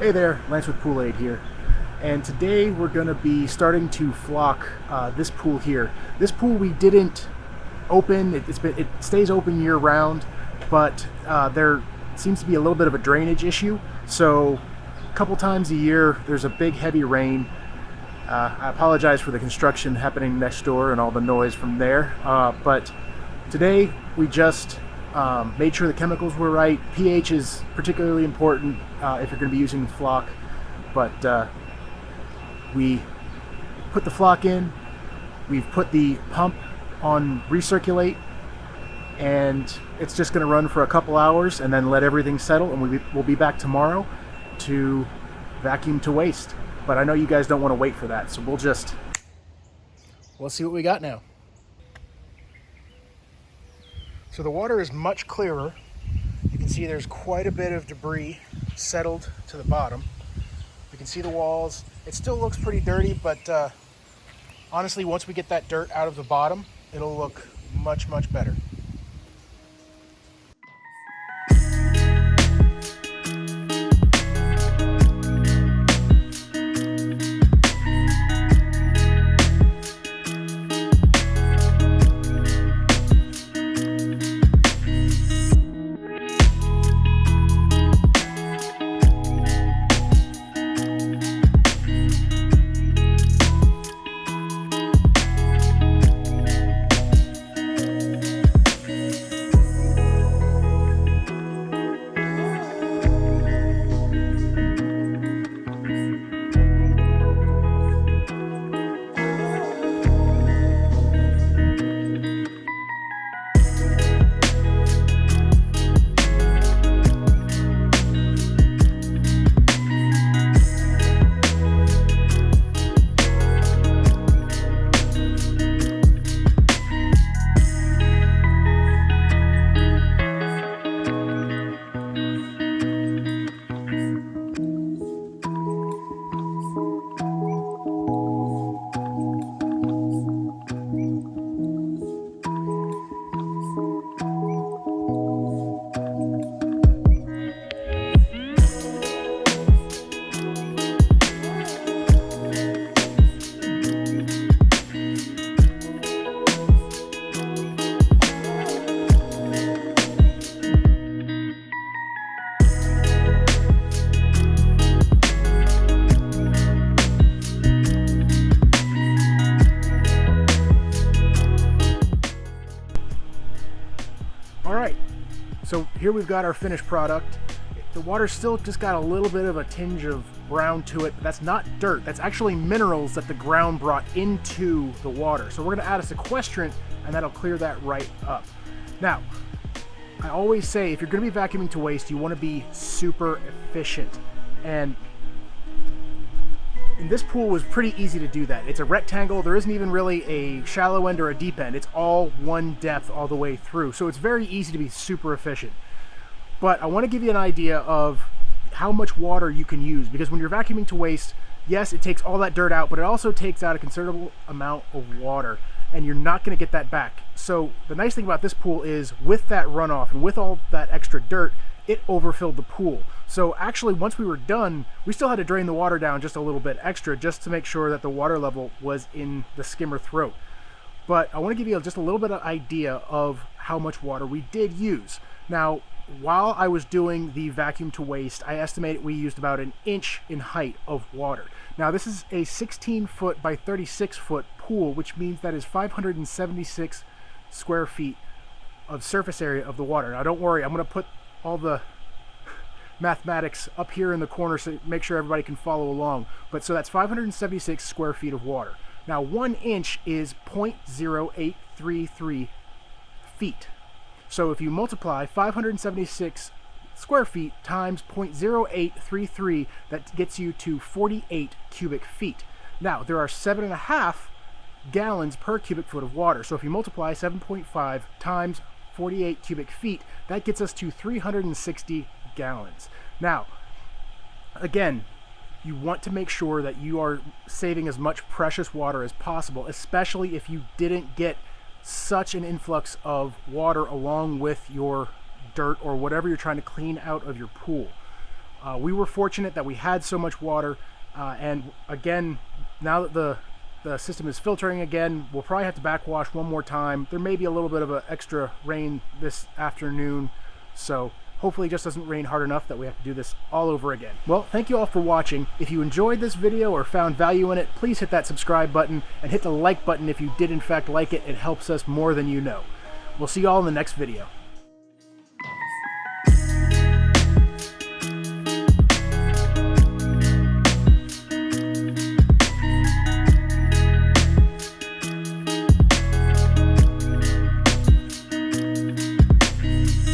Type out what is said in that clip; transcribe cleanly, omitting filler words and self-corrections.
Hey there, Lance with Pool Aid here. And today we're going to be starting to flock this pool here. This pool we didn't open, it stays open year round, but there seems to be a little bit of a drainage issue. So a couple times a year there's a big heavy rain. I apologize for the construction happening next door and all the noise from there, but today we just made sure the chemicals were right. pH is particularly important if you're going to be using floc, but we put the floc in, we've put the pump on recirculate, and it's just going to run for a couple hours and then let everything settle, and we'll be back tomorrow to vacuum to waste. But I know you guys don't want to wait for that, so we'll see what we got now. So the water is much clearer. You can see there's quite a bit of debris settled to the bottom. We can see the walls. It still looks pretty dirty, but honestly, once we get that dirt out of the bottom, it'll look much, much better. Alright, so here we've got our finished product. The water still just got a little bit of a tinge of brown to it, but that's not dirt. That's actually minerals that the ground brought into the water. So we're going to add a sequestrant, and that'll clear that right up. Now, I always say if you're going to be vacuuming to waste, you want to be super efficient. And this pool was pretty easy to do that. It's a rectangle. There isn't even really a shallow end or a deep end. It's all one depth all the way through. So it's very easy to be super efficient. But I want to give you an idea of how much water you can use, because when you're vacuuming to waste, yes, it takes all that dirt out, but it also takes out a considerable amount of water, and you're not going to get that back. So the nice thing about this pool is with that runoff and with all that extra dirt, it overfilled the pool. So actually, once we were done, we still had to drain the water down just a little bit extra just to make sure that the water level was in the skimmer throat. But I want to give you just a little bit of idea of how much water we did use. Now, while I was doing the vacuum to waste, I estimate we used about an inch in height of water. Now, this is a 16-foot by 36-foot pool, which means that is 576 square feet of surface area of the water. Now, don't worry, I'm going to put all the mathematics up here in the corner so make sure everybody can follow along. But so that's 576 square feet of water. Now, 1 inch is 0.0833 feet. So if you multiply 576 square feet times 0.0833, that gets you to 48 cubic feet. Now, there are 7.5 gallons per cubic foot of water. So if you multiply 7.5 times 48 cubic feet, that gets us to 360 gallons. Now, again, you want to make sure that you are saving as much precious water as possible, especially if you didn't get such an influx of water along with your dirt or whatever you're trying to clean out of your pool. We were fortunate that we had so much water, and again, now that the system is filtering again, we'll probably have to backwash one more time. There may be a little bit of an extra rain this afternoon, so hopefully it just doesn't rain hard enough that we have to do this all over again. Well, thank you all for watching. If you enjoyed this video or found value in it, please hit that subscribe button and hit the like button if you did in fact like it. It helps us more than you know. We'll see you all in the next video.